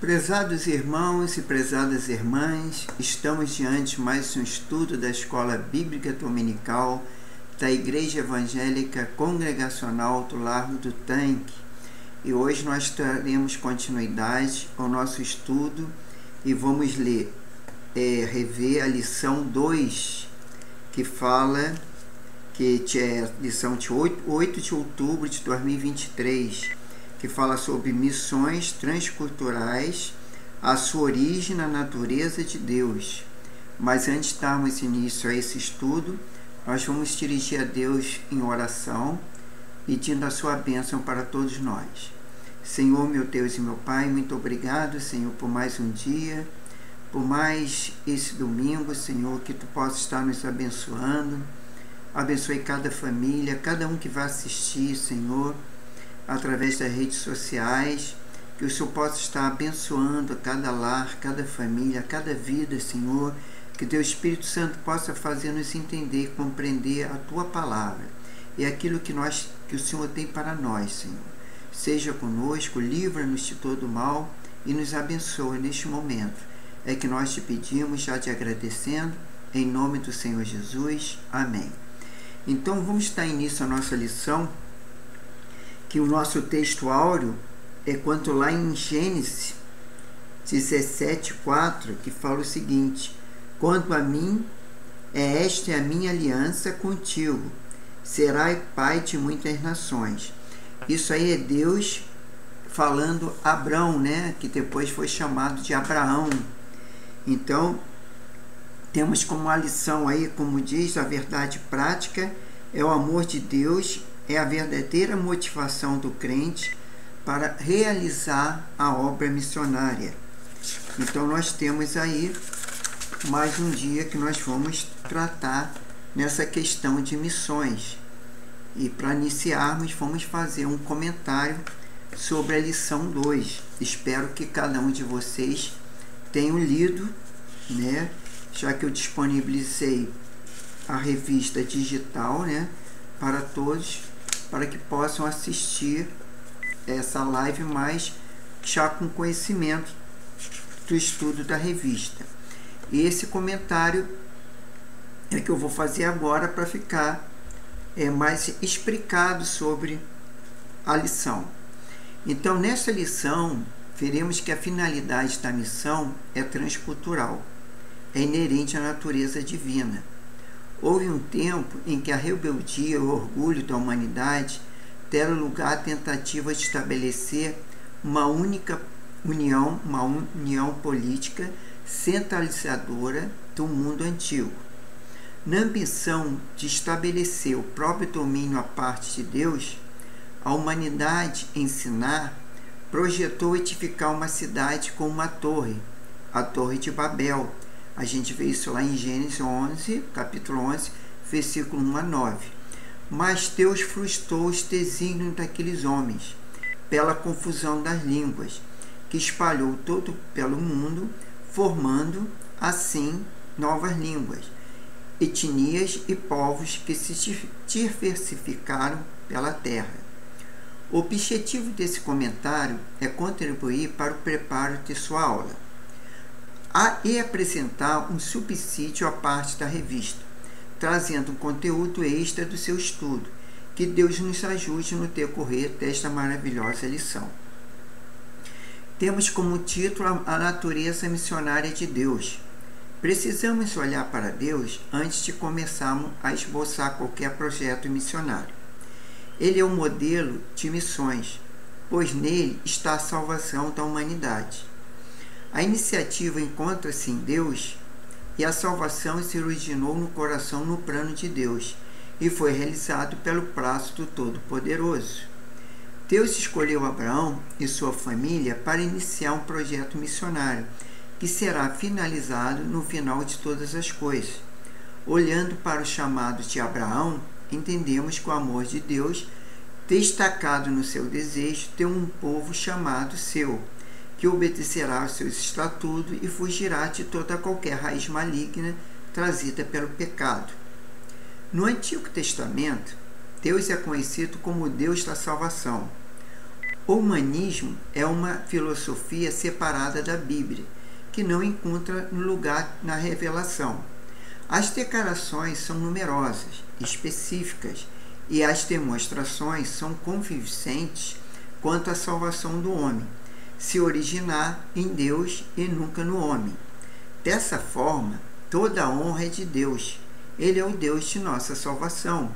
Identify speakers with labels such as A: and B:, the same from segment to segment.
A: Prezados irmãos e prezadas irmãs, estamos diante de mais um estudo da Escola Bíblica Dominical da Igreja Evangélica Congregacional do Largo do Tanque. E hoje nós daremos continuidade ao nosso estudo e vamos rever a lição 2, que fala, que é a lição de 8 de outubro de 2023, que fala sobre missões transculturais, a sua origem na natureza de Deus. Mas antes de darmos início a esse estudo, nós vamos dirigir a Deus em oração, pedindo a sua bênção para todos nós. Senhor, meu Deus e meu Pai, muito obrigado, Senhor, por mais um dia, por mais esse domingo, Senhor, que Tu possa estar nos abençoando. Abençoe cada família, cada um que vai assistir, Senhor, através das redes sociais, que o Senhor possa estar abençoando cada lar, cada família, cada vida, Senhor, que Teu Espírito Santo possa fazer-nos entender, compreender a Tua palavra e aquilo que o Senhor tem para nós, Senhor. Seja conosco, livra-nos de todo mal e nos abençoe neste momento. É que nós te pedimos, já te agradecendo, em nome do Senhor Jesus. Amém. Então vamos dar início à nossa lição, que o nosso texto áureo é quanto lá em Gênesis 17:4, que fala o seguinte: quanto a mim, esta é a minha aliança contigo, serás pai de muitas nações. Isso aí é Deus falando a Abrão, né? Que depois foi chamado de Abraão. Então, temos como uma lição aí, como diz, a verdade prática é o amor de Deus, é a verdadeira motivação do crente para realizar a obra missionária. Então nós temos aí mais um dia que nós vamos tratar nessa questão de missões. E para iniciarmos, vamos fazer um comentário sobre a lição 2. Espero que cada um de vocês tenha lido, né? Já que eu disponibilizei a revista digital, né, para todos, para que possam assistir essa live, mas já com conhecimento do estudo da revista. E esse comentário é que eu vou fazer agora para ficar mais explicado sobre a lição. Então, nessa lição, veremos que a finalidade da missão é transcultural, é inerente à natureza divina. Houve um tempo em que a rebeldia e o orgulho da humanidade deram lugar à tentativa de estabelecer uma única união, uma união política centralizadora do mundo antigo. Na ambição de estabelecer o próprio domínio à parte de Deus, a humanidade ensinar projetou edificar uma cidade com uma torre, a Torre de Babel. A gente vê isso lá em Gênesis 11, capítulo 11, versículo 1 a 9. Mas Deus frustrou os desígnios daqueles homens, pela confusão das línguas, que espalhou todo pelo mundo, formando, assim, novas línguas, etnias e povos que se diversificaram pela terra. O objetivo desse comentário é contribuir para o preparo de sua aula e apresentar um subsídio à parte da revista, trazendo um conteúdo extra do seu estudo. Que Deus nos ajude no decorrer desta maravilhosa lição. Temos como título a natureza missionária de Deus. Precisamos olhar para Deus antes de começarmos a esboçar qualquer projeto missionário. Ele é o modelo de missões, pois nele está a salvação da humanidade. A iniciativa encontra-se em Deus e a salvação se originou no coração no plano de Deus e foi realizado pelo braço do Todo-Poderoso. Deus escolheu Abraão e sua família para iniciar um projeto missionário que será finalizado no final de todas as coisas. Olhando para o chamado de Abraão, entendemos que o amor de Deus, destacado no seu desejo, tem um povo chamado seu, que obedecerá aos seus estatutos e fugirá de toda qualquer raiz maligna trazida pelo pecado. No Antigo Testamento, Deus é conhecido como o Deus da salvação. O humanismo é uma filosofia separada da Bíblia, que não encontra lugar na revelação. As declarações são numerosas, específicas, e as demonstrações são convincentes quanto à salvação do homem, se originar em Deus e nunca no homem. Dessa forma, toda a honra é de Deus. Ele é o Deus de nossa salvação.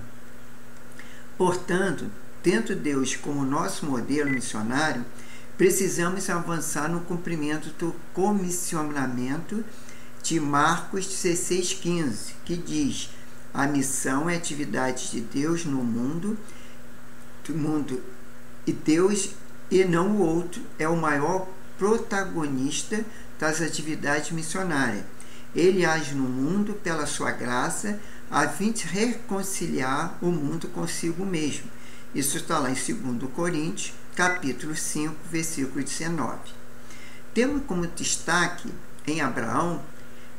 A: Portanto, tendo Deus como nosso modelo missionário, precisamos avançar no cumprimento do comissionamento de Marcos 16,15, que diz: a missão é a atividade de Deus no mundo, e Deus e não o outro é o maior protagonista das atividades missionárias. Ele age no mundo pela sua graça, a fim de reconciliar o mundo consigo mesmo. Isso está lá em 2 Coríntios, capítulo 5, versículo 19. Temos como destaque em Abraão,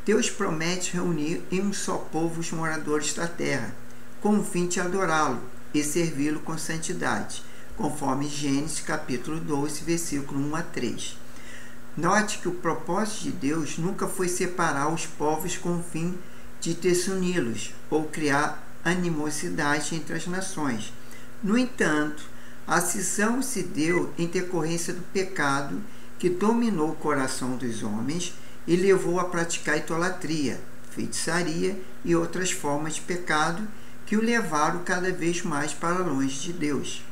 A: Deus promete reunir em um só povo os moradores da terra, com o fim de adorá-lo e servi-lo com santidade, conforme Gênesis capítulo 12, versículo 1 a 3. Note que o propósito de Deus nunca foi separar os povos com o fim de desuni-los ou criar animosidade entre as nações. No entanto, a cisão se deu em decorrência do pecado que dominou o coração dos homens e levou a praticar idolatria, feitiçaria e outras formas de pecado que o levaram cada vez mais para longe de Deus.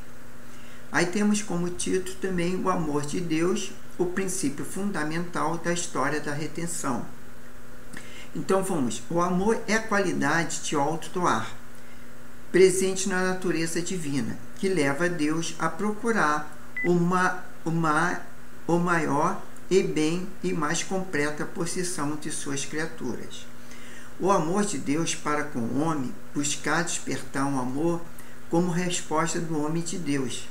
A: Aí temos como título também o amor de Deus, o princípio fundamental da história da redenção. Então vamos, o amor é a qualidade de auto-doar, presente na natureza divina, que leva Deus a procurar o maior e bem e mais completa posição de suas criaturas. O amor de Deus para com o homem buscar despertar um amor como resposta do homem de Deus.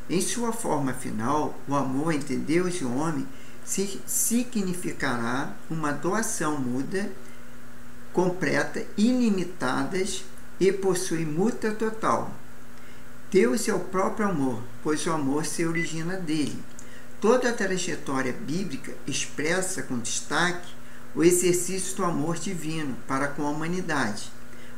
A: Em sua forma final, o amor entre Deus e o homem significará uma doação muda, completa, ilimitadas e possui mútua total. Deus é o próprio amor, pois o amor se origina dele. Toda a trajetória bíblica expressa com destaque o exercício do amor divino para com a humanidade,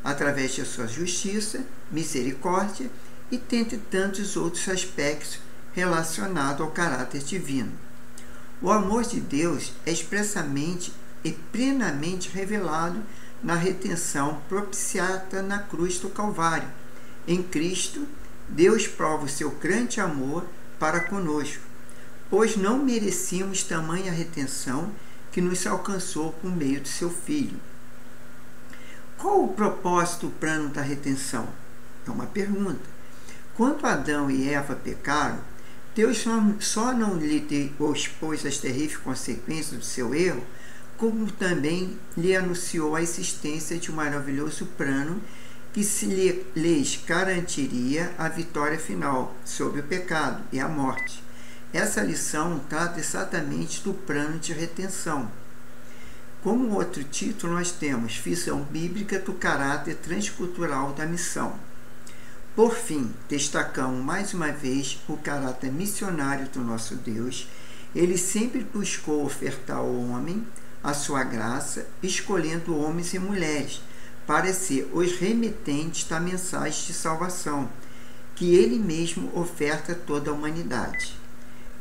A: através de sua justiça, misericórdia e dentre tantos outros aspectos relacionados ao caráter divino. O amor de Deus é expressamente e plenamente revelado na redenção propiciada na cruz do Calvário. Em Cristo, Deus prova o seu grande amor para conosco, pois não merecíamos tamanha redenção que nos alcançou por meio de seu Filho. Qual o propósito do plano da redenção? É uma pergunta. Quando Adão e Eva pecaram, Deus só não lhe expôs as terríveis consequências do seu erro, como também lhe anunciou a existência de um maravilhoso plano que lhes garantiria a vitória final sobre o pecado e a morte. Essa lição trata exatamente do plano de redenção. Como outro título, nós temos Visão Bíblica do Caráter Transcultural da Missão. Por fim, destacamos mais uma vez o caráter missionário do nosso Deus. Ele sempre buscou ofertar ao homem a sua graça, escolhendo homens e mulheres para ser os remetentes da mensagem de salvação, que ele mesmo oferta a toda a humanidade.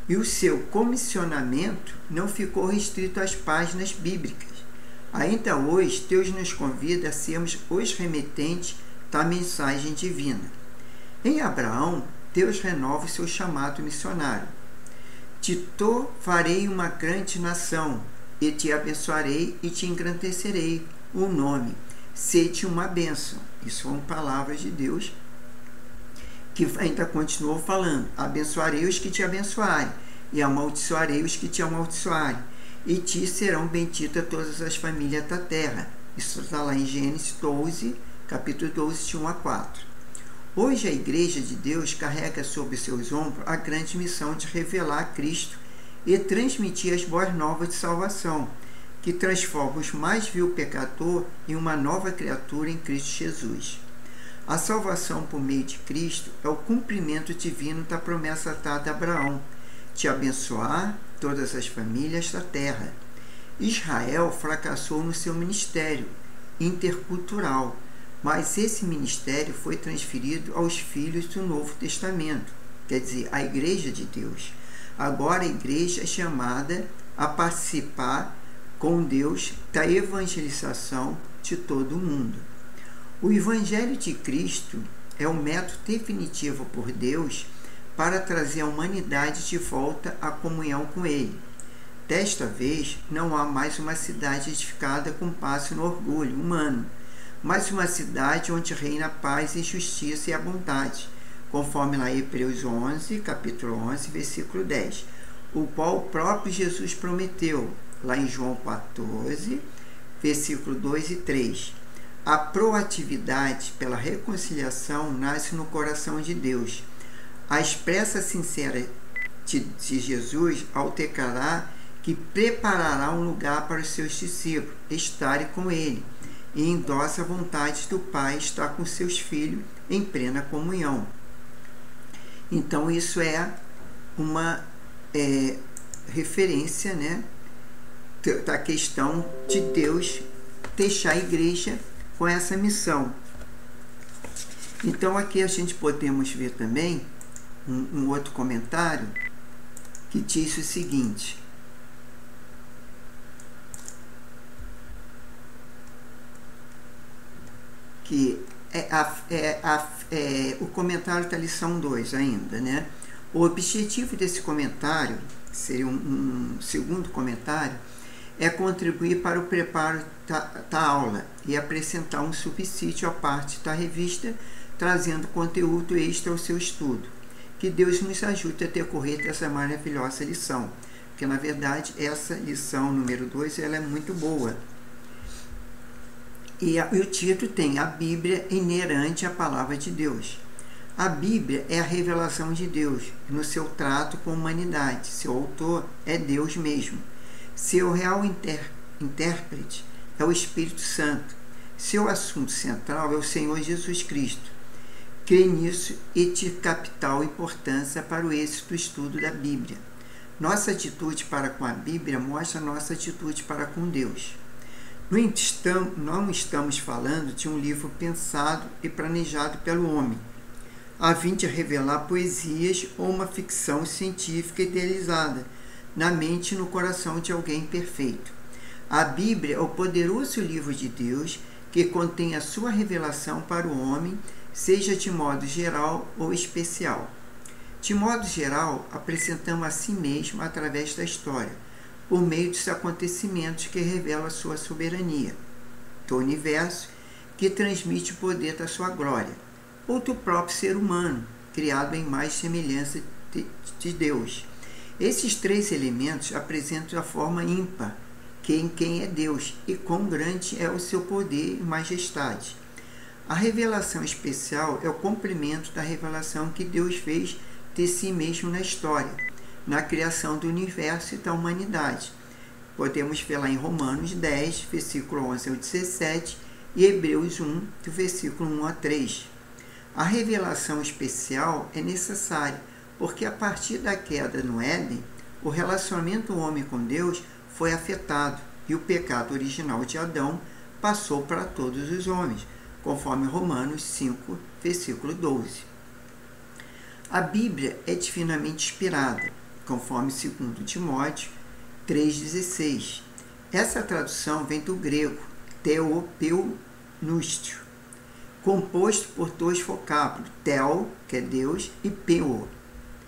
A: E o seu comissionamento não ficou restrito às páginas bíblicas. Ainda hoje, Deus nos convida a sermos os remetentes da mensagem divina. Em Abraão, Deus renova o seu chamado missionário. De tu farei uma grande nação, e te abençoarei e te engrandecerei o nome. Sede uma bênção. Isso são palavras de Deus, que ainda continuou falando: abençoarei os que te abençoarem, e amaldiçoarei os que te amaldiçoarem, e ti serão benditas todas as famílias da terra. Isso está lá em Gênesis 12, capítulo 12, de 1 a 4. Hoje a Igreja de Deus carrega sobre seus ombros a grande missão de revelar Cristo e transmitir as boas novas de salvação, que transforma os mais vil pecador em uma nova criatura em Cristo Jesus. A salvação por meio de Cristo é o cumprimento divino da promessa dada a Abraão, de abençoar todas as famílias da terra. Israel fracassou no seu ministério intercultural, mas esse ministério foi transferido aos filhos do Novo Testamento, quer dizer, à Igreja de Deus. Agora a Igreja é chamada a participar com Deus da evangelização de todo o mundo. O Evangelho de Cristo é o método definitivo por Deus para trazer a humanidade de volta à comunhão com Ele. Desta vez, não há mais uma cidade edificada com base no orgulho humano, mas uma cidade onde reina a paz e justiça e a bondade, conforme lá em Hebreus 11, capítulo 11, versículo 10, o qual o próprio Jesus prometeu, lá em João 14, versículo 2 e 3. A proatividade pela reconciliação nasce no coração de Deus. A expressa sincera de Jesus ao declarar que preparará um lugar para os seus discípulos estarem com Ele, e endossa a vontade do Pai estar com seus filhos em plena comunhão. Então isso é uma referência, né, da questão de Deus deixar a igreja com essa missão. Então aqui a gente podemos ver também um outro comentário que diz o seguinte: que o comentário da lição 2 ainda, né? O objetivo desse comentário, que seria um segundo comentário, é contribuir para o preparo da aula e apresentar um subsídio à parte da revista, trazendo conteúdo extra ao seu estudo. Que Deus nos ajude a decorrer dessa maravilhosa lição, porque na verdade essa lição número 2 ela é muito boa. E o título tem a Bíblia inerente à Palavra de Deus. A Bíblia é a revelação de Deus no seu trato com a humanidade. Seu autor é Deus mesmo. Seu real intérprete é o Espírito Santo. Seu assunto central é o Senhor Jesus Cristo. Crê nisso e de capital importância para o êxito do estudo da Bíblia. Nossa atitude para com a Bíblia mostra nossa atitude para com Deus. Não estamos falando de um livro pensado e planejado pelo homem, a fim de revelar poesias ou uma ficção científica idealizada na mente e no coração de alguém perfeito. A Bíblia é o poderoso livro de Deus que contém a sua revelação para o homem, seja de modo geral ou especial. De modo geral, apresentamos a si mesmo através da história, por meio dos acontecimentos que revelam a sua soberania, do universo, que transmite o poder da sua glória, ou do próprio ser humano, criado em mais semelhança de Deus. Esses três elementos apresentam a forma ímpar, que em quem é Deus, e quão grande é o seu poder e majestade. A revelação especial é o complemento da revelação que Deus fez de si mesmo na história, na criação do universo e da humanidade. Podemos ver lá em Romanos 10, versículo 11 ao 17, e Hebreus 1, do versículo 1 a 3. A revelação especial é necessária, porque a partir da queda no Éden, o relacionamento do homem com Deus foi afetado, e o pecado original de Adão passou para todos os homens, conforme Romanos 5, versículo 12. A Bíblia é divinamente inspirada, conforme 2 Timóteo 3,16. Essa tradução vem do grego theopneustos, composto por dois vocábulos, theo, que é Deus, e pneu,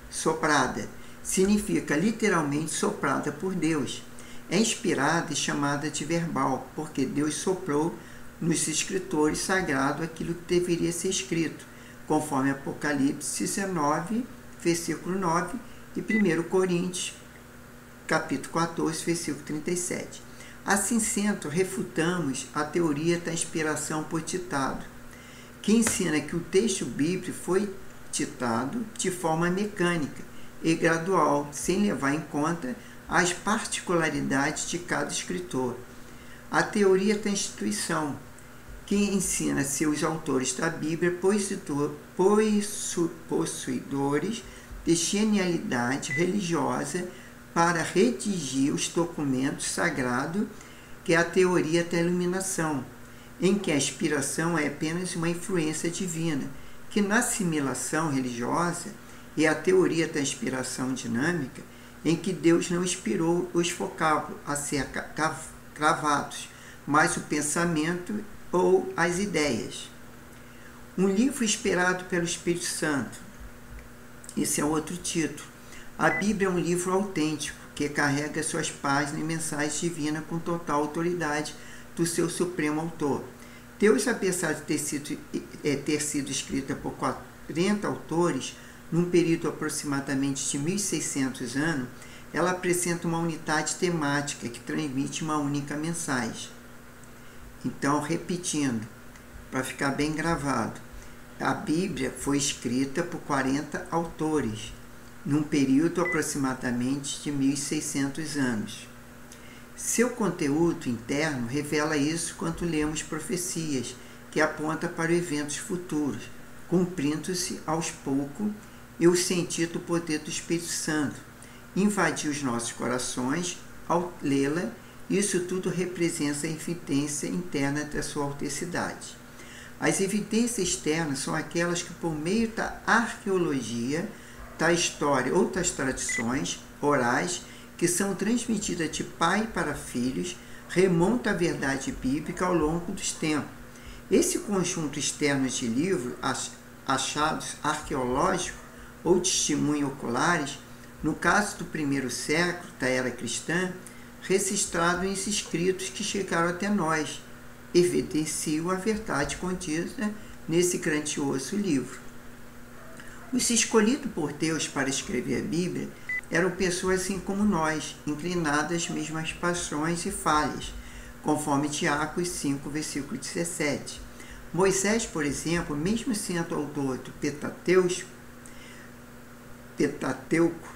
A: soprada. Significa literalmente soprada por Deus. É inspirada e chamada de verbal, porque Deus soprou nos escritores sagrados aquilo que deveria ser escrito, conforme Apocalipse 19, versículo 9, e 1 Coríntios, capítulo 14, versículo 37. Assim sendo, refutamos a teoria da inspiração por ditado, que ensina que o texto bíblico foi ditado de forma mecânica e gradual, sem levar em conta as particularidades de cada escritor. A teoria da instituição que ensina seus autores da Bíblia possuidores de genialidade religiosa para redigir os documentos sagrados, que é a teoria da iluminação, em que a inspiração é apenas uma influência divina, que na assimilação religiosa é a teoria da inspiração dinâmica, em que Deus não inspirou os vocábulos a ser cravados, mas o pensamento ou as ideias. Um livro inspirado pelo Espírito Santo. Esse é outro título. A Bíblia é um livro autêntico, que carrega suas páginas e mensagens divinas com total autoridade do seu supremo autor. Deus, apesar de ter sido escrita por 40 autores, num período aproximadamente de 1.600 anos, ela apresenta uma unidade temática que transmite uma única mensagem. Então, repetindo, para ficar bem gravado, a Bíblia foi escrita por 40 autores, num período aproximadamente de 1.600 anos. Seu conteúdo interno revela isso quando lemos profecias, que apontam para eventos futuros, cumprindo-se aos poucos, e o sentido do poder do Espírito Santo invadir os nossos corações ao lê-la. Isso tudo representa a evidência interna da sua autenticidade. As evidências externas são aquelas que, por meio da arqueologia, da história ou das tradições orais, que são transmitidas de pai para filhos, remontam à verdade bíblica ao longo dos tempos. Esse conjunto externo de livros, achados arqueológicos ou testemunhos oculares, no caso do primeiro século da era cristã, registrados em escritos que chegaram até nós, evidenciam a verdade contida nesse grandioso livro. Os escolhidos por Deus para escrever a Bíblia eram pessoas assim como nós, inclinadas às mesmas paixões e falhas, conforme Tiago 5, versículo 17. Moisés, por exemplo, mesmo sendo autor do Pentateuco,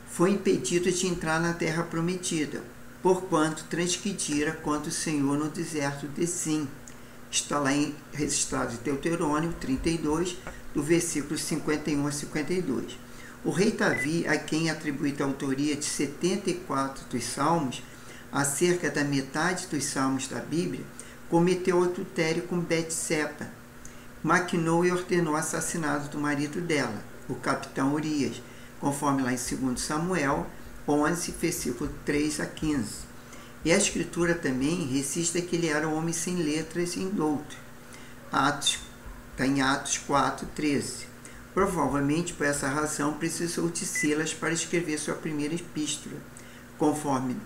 A: foi impedido de entrar na terra prometida, porquanto transgredira contra o Senhor no deserto de Zim. Está lá registrado em Deuteronômio 32, do versículo 51 a 52. O rei Davi, a quem é atribuída a autoria de 74 dos salmos, acerca da metade dos salmos da Bíblia, cometeu adultério com Betseba, maquinou e ordenou o assassinato do marido dela, o capitão Urias, conforme lá em 2 Samuel 11, versículo 3 a 15. E a Escritura também registra que ele era um homem sem letras e indouto. Está em Atos 4, 13. Provavelmente, por essa razão, precisou de Silas para escrever sua primeira epístola, conforme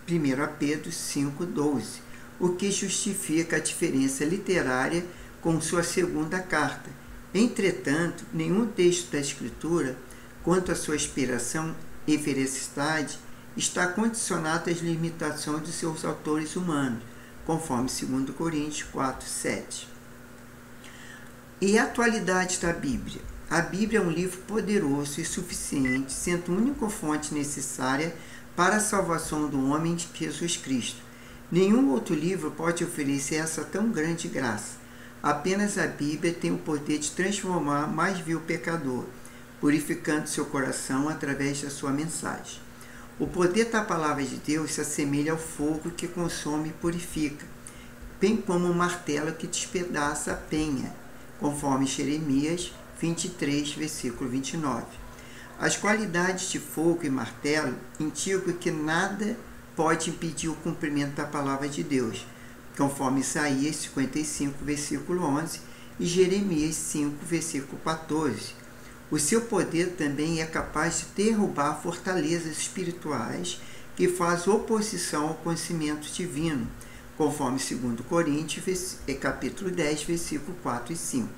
A: 1 Pedro 5, 12, o que justifica a diferença literária com sua segunda carta. Entretanto, nenhum texto da Escritura, quanto à sua inspiração e veracidade, está condicionado às limitações de seus autores humanos, conforme 2 Coríntios 4, 7. E a atualidade da Bíblia? A Bíblia é um livro poderoso e suficiente, sendo a única fonte necessária para a salvação do homem de Jesus Cristo. Nenhum outro livro pode oferecer essa tão grande graça. Apenas a Bíblia tem o poder de transformar o mais vil pecador, purificando seu coração através da sua mensagem. O poder da palavra de Deus se assemelha ao fogo que consome e purifica, bem como um martelo que despedaça a penha, conforme Jeremias 23, versículo 29. As qualidades de fogo e martelo indicam que nada pode impedir o cumprimento da palavra de Deus, conforme Isaías 55, versículo 11 e Jeremias 5, versículo 14. O seu poder também é capaz de derrubar fortalezas espirituais que fazem oposição ao conhecimento divino, conforme 2 Coríntios, capítulo 10, versículo 4 e 5.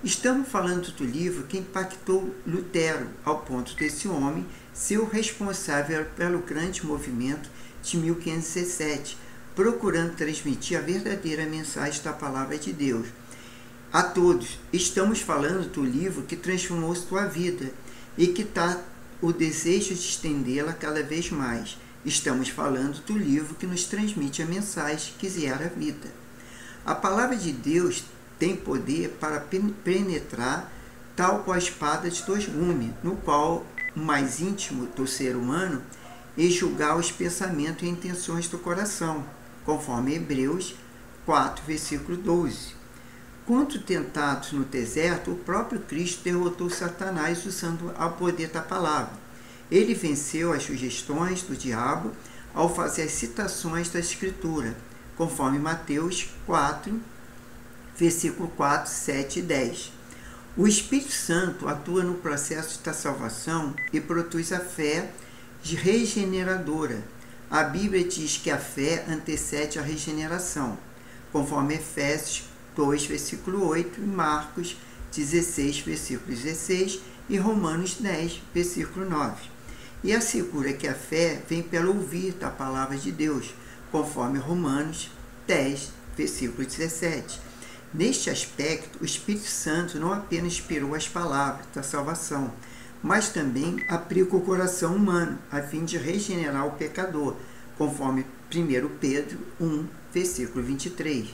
A: Estamos falando do livro que impactou Lutero, ao ponto desse homem ser o responsável pelo grande movimento de 1517, procurando transmitir a verdadeira mensagem da palavra de Deus a todos. Estamos falando do livro que transformou sua vida e que está o desejo de estendê-la cada vez mais. Estamos falando do livro que nos transmite a mensagem que gera a vida. A palavra de Deus tem poder para penetrar tal qual a espada de dois gumes, no qual o mais íntimo do ser humano e julgar os pensamentos e intenções do coração, conforme Hebreus 4, versículo 12. Quando tentados no deserto, o próprio Cristo derrotou Satanás usando o poder da palavra. Ele venceu as sugestões do diabo ao fazer as citações da Escritura, conforme Mateus 4, versículo 4, 7 e 10. O Espírito Santo atua no processo da salvação e produz a fé regeneradora. A Bíblia diz que a fé antecede a regeneração, conforme Efésios 2, versículo 8, e Marcos 16, versículo 16, e Romanos 10, versículo 9. E assegura que a fé vem pelo ouvir da palavra de Deus, conforme Romanos 10, versículo 17. Neste aspecto, o Espírito Santo não apenas inspirou as palavras da salvação, mas também aplica o coração humano, a fim de regenerar o pecador, conforme 1 Pedro 1, versículo 23.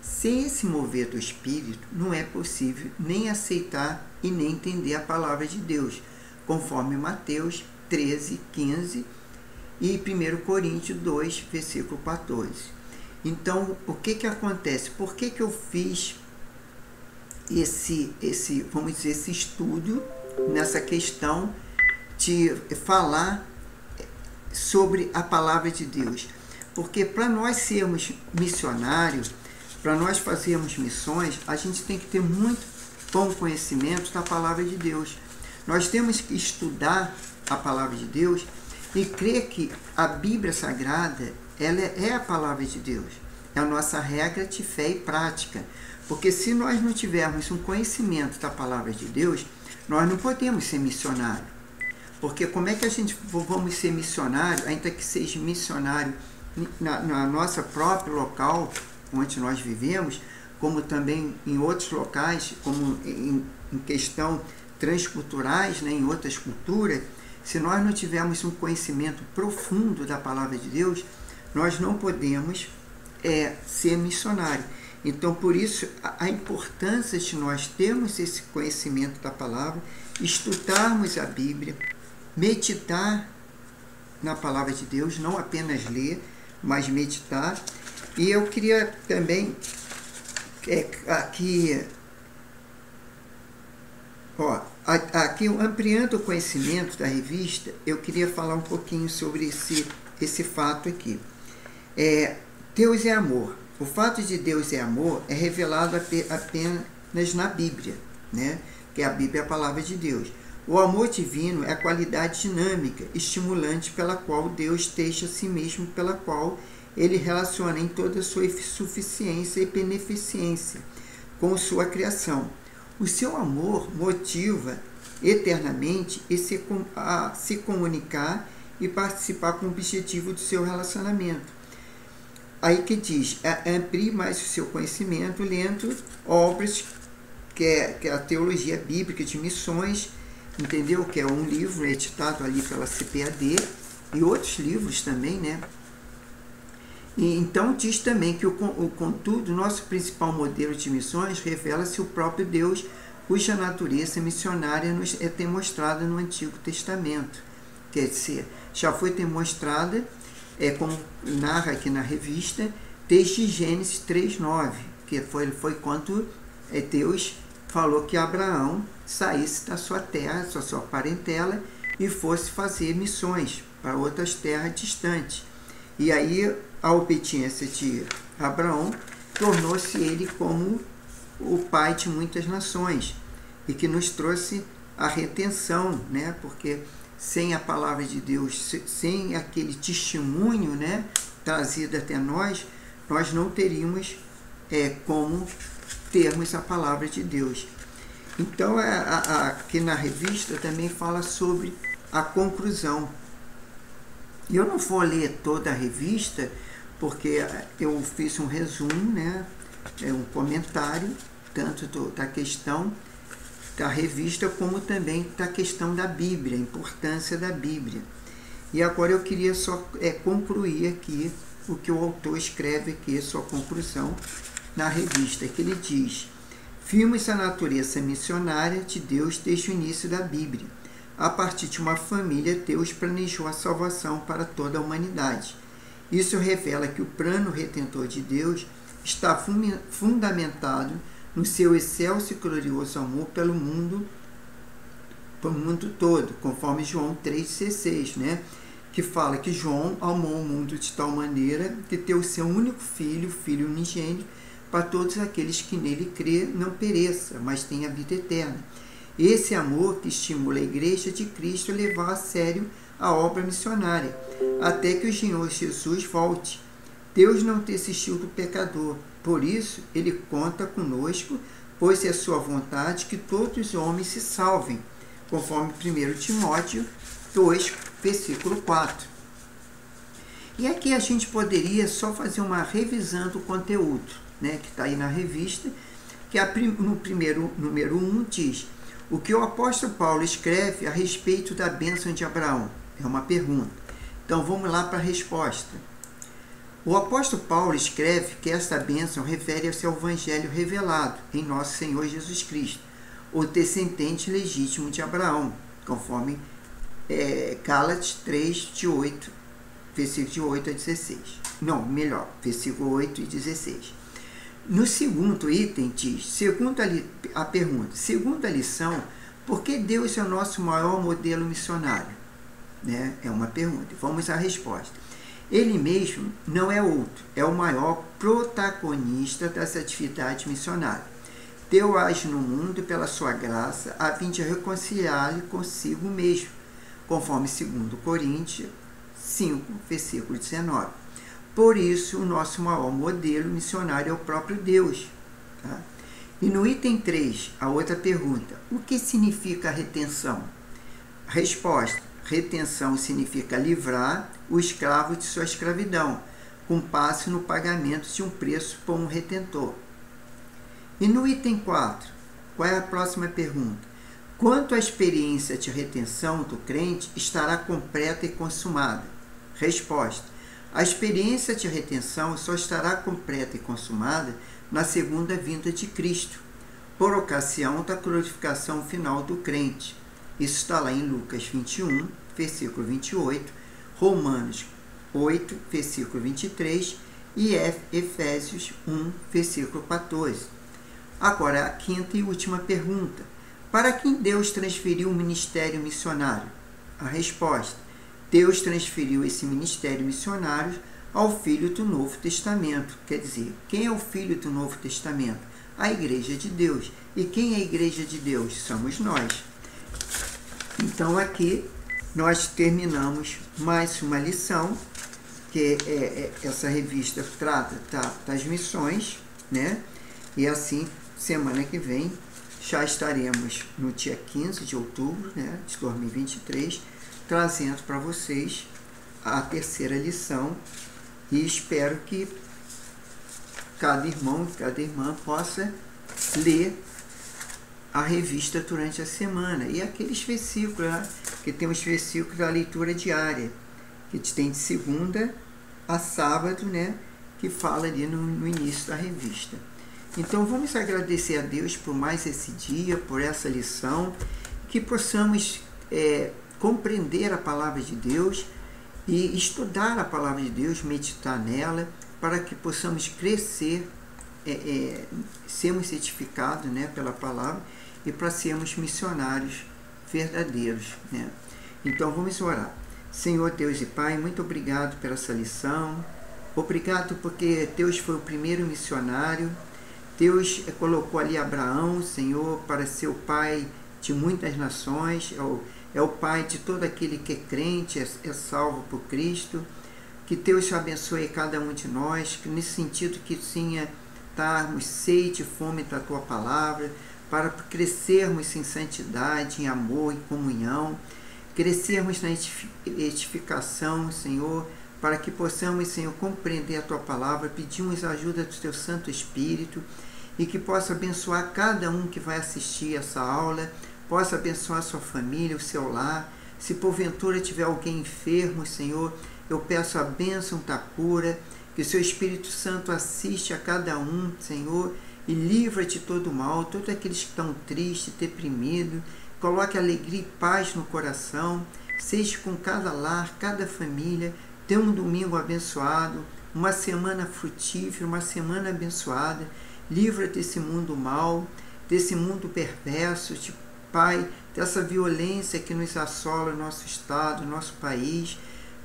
A: Sem esse mover do Espírito, não é possível nem aceitar e nem entender a palavra de Deus, conforme Mateus 13, 15 e 1 Coríntios 2, versículo 14. Então, o que acontece? Por que eu fiz esse estudo nessa questão de falar sobre a palavra de Deus? Porque para nós sermos missionários, para nós fazermos missões, a gente tem que ter muito bom conhecimento da palavra de Deus. Nós temos que estudar a palavra de Deus e crer que a Bíblia Sagrada, ela é a palavra de Deus. É a nossa regra de fé e prática. Porque se nós não tivermos um conhecimento da palavra de Deus, nós não podemos ser missionário. Porque como é que a gente vamos ser missionário, ainda que seja missionário na nossa própria local, onde nós vivemos, como também em outros locais, como em questão transculturais, né, em outras culturas, se nós não tivermos um conhecimento profundo da palavra de Deus, nós não podemos ser missionário. Então, por isso, a importância de nós termos esse conhecimento da palavra, estudarmos a Bíblia, meditar na palavra de Deus, não apenas ler, mas meditar. E eu queria também, aqui, ampliando o conhecimento da revista, eu queria falar um pouquinho sobre esse fato aqui. Deus é amor. O fato de Deus é amor é revelado apenas na Bíblia, né? Que a Bíblia é a palavra de Deus. O amor divino é a qualidade dinâmica, estimulante pela qual Deus deixa a si mesmo, pela qual ele relaciona em toda a sua suficiência e beneficência com sua criação. O seu amor motiva eternamente a se comunicar e participar com o objetivo do seu relacionamento. Aí que diz, amplie mais o seu conhecimento, lendo obras que é a teologia bíblica de missões, entendeu? Que é um livro editado ali pela CPAD e outros livros também, né? E então diz também que, contudo, nosso principal modelo de missões revela-se o próprio Deus, cuja natureza missionária nos é demonstrada no Antigo Testamento. Quer dizer, já foi demonstrada, como narra aqui na revista, desde Gênesis 3:9, que foi quando Deus falou que Abraão saísse da sua terra, da sua parentela, e fosse fazer missões para outras terras distantes. E aí a obediência de Abraão tornou-se ele como o pai de muitas nações, e que nos trouxe a retenção, né? Porque sem a palavra de Deus, sem aquele testemunho, né, trazido até nós, nós não teríamos como termos a palavra de Deus. Então, aqui na revista também fala sobre a conclusão. E eu não vou ler toda a revista, porque eu fiz um resumo, né, um comentário, tanto da questão da revista, como também da questão da Bíblia, a importância da Bíblia. E agora eu queria só concluir aqui o que o autor escreve aqui, a sua conclusão, na revista, que ele diz: vimos a natureza missionária de Deus desde o início da Bíblia. A partir de uma família, Deus planejou a salvação para toda a humanidade. Isso revela que o plano redentor de Deus está fundamentado no seu excelso e glorioso amor pelo mundo todo, conforme João 3,16, né? Que fala que João amou o mundo de tal maneira que deu o seu único filho, filho unigênito, para todos aqueles que nele crê não pereça, mas tenha vida eterna. Esse amor que estimula a Igreja de Cristo a levar a sério a obra missionária, até que o Senhor Jesus volte. Deus não desistiu do pecador, por isso ele conta conosco, pois é sua vontade que todos os homens se salvem, conforme 1 Timóteo 2, versículo 4. E aqui a gente poderia só fazer uma revisão do conteúdo, né, que está aí na revista, que no primeiro número 1 diz: o que o apóstolo Paulo escreve a respeito da bênção de Abraão? É uma pergunta. Então vamos lá para a resposta. O apóstolo Paulo escreve que esta bênção refere-se ao evangelho revelado em nosso Senhor Jesus Cristo, o descendente legítimo de Abraão, conforme Gálatas 3, de 8, versículo de 8 a 16. Não, melhor, versículo 8 e 16. No segundo item diz, a pergunta, segundo a lição, por que Deus é o nosso maior modelo missionário? Né? É uma pergunta. Vamos à resposta. Ele mesmo não é outro, é o maior protagonista das atividades missionárias. Deus age no mundo pela sua graça, a fim de reconciliá-lo consigo mesmo, conforme 2 Coríntios 5, versículo 19. Por isso, o nosso maior modelo missionário é o próprio Deus. Tá? E no item 3, a outra pergunta: o que significa retenção? Resposta: retenção significa livrar o escravo de sua escravidão, com passe no pagamento de um preço por um retentor. E no item 4, qual é a próxima pergunta? Quanto à experiência de retenção do crente estará completa e consumada? Resposta: a experiência de retenção só estará completa e consumada na segunda vinda de Cristo, por ocasião da glorificação final do crente. Isso está lá em Lucas 21, versículo 28, Romanos 8, versículo 23 e Efésios 1, versículo 14. Agora, a quinta e última pergunta: para quem Deus transferiu o ministério missionário? A resposta: Deus transferiu esse ministério missionário ao Filho do Novo Testamento. Quer dizer, quem é o Filho do Novo Testamento? A Igreja de Deus. E quem é a Igreja de Deus? Somos nós. Então aqui nós terminamos mais uma lição, que essa revista trata das missões, né? E assim, semana que vem, já estaremos no dia 15 de outubro, né, de 2023, trazendo para vocês a terceira lição, e espero que cada irmão e cada irmã possa ler a revista durante a semana. E aqueles versículos, né, que tem os versículos da leitura diária, que tem de segunda a sábado, né, que fala ali no início da revista. Então vamos agradecer a Deus por mais esse dia, por essa lição, que possamos compreender a palavra de Deus e estudar a palavra de Deus, meditar nela, para que possamos crescer, sermos certificados, né, pela palavra, e para sermos missionários verdadeiros, né? Então vamos orar. Senhor Deus e Pai, muito obrigado por essa lição, obrigado porque Deus foi o primeiro missionário. Deus colocou ali Abraão, Senhor, para ser o pai de muitas nações, é o pai de todo aquele que é crente, é salvo por Cristo. Que Deus abençoe cada um de nós, que nesse sentido que tenha estarmos sede e fome da Tua Palavra, para crescermos em santidade, em amor, em comunhão, crescermos na edificação, Senhor, para que possamos, Senhor, compreender a Tua Palavra, pedimos a ajuda do Teu Santo Espírito, e que possa abençoar cada um que vai assistir essa aula, possa abençoar a sua família, o seu lar. Se porventura tiver alguém enfermo, Senhor, eu peço a bênção da cura, que o seu Espírito Santo assiste a cada um, Senhor, e livra-te todo o mal, todos aqueles que estão tristes, deprimidos, coloque alegria e paz no coração, seja com cada lar, cada família, tenha um domingo abençoado, uma semana frutífera, uma semana abençoada, livra desse mundo mal, desse mundo perverso, Pai, dessa violência que nos assola o nosso estado, o nosso país.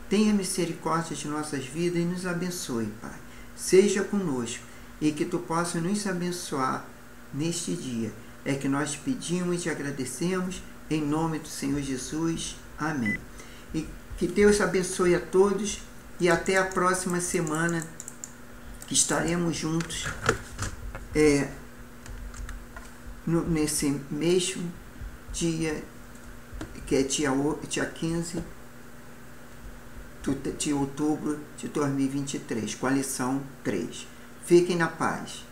A: Tenha misericórdia de nossas vidas e nos abençoe, Pai. Seja conosco e que Tu possa nos abençoar neste dia. É que nós pedimos e te agradecemos em nome do Senhor Jesus. Amém. E que Deus abençoe a todos e até a próxima semana que estaremos juntos nesse mesmo dia, que é dia 15 de outubro de 2023, com a lição 3. Fiquem na paz.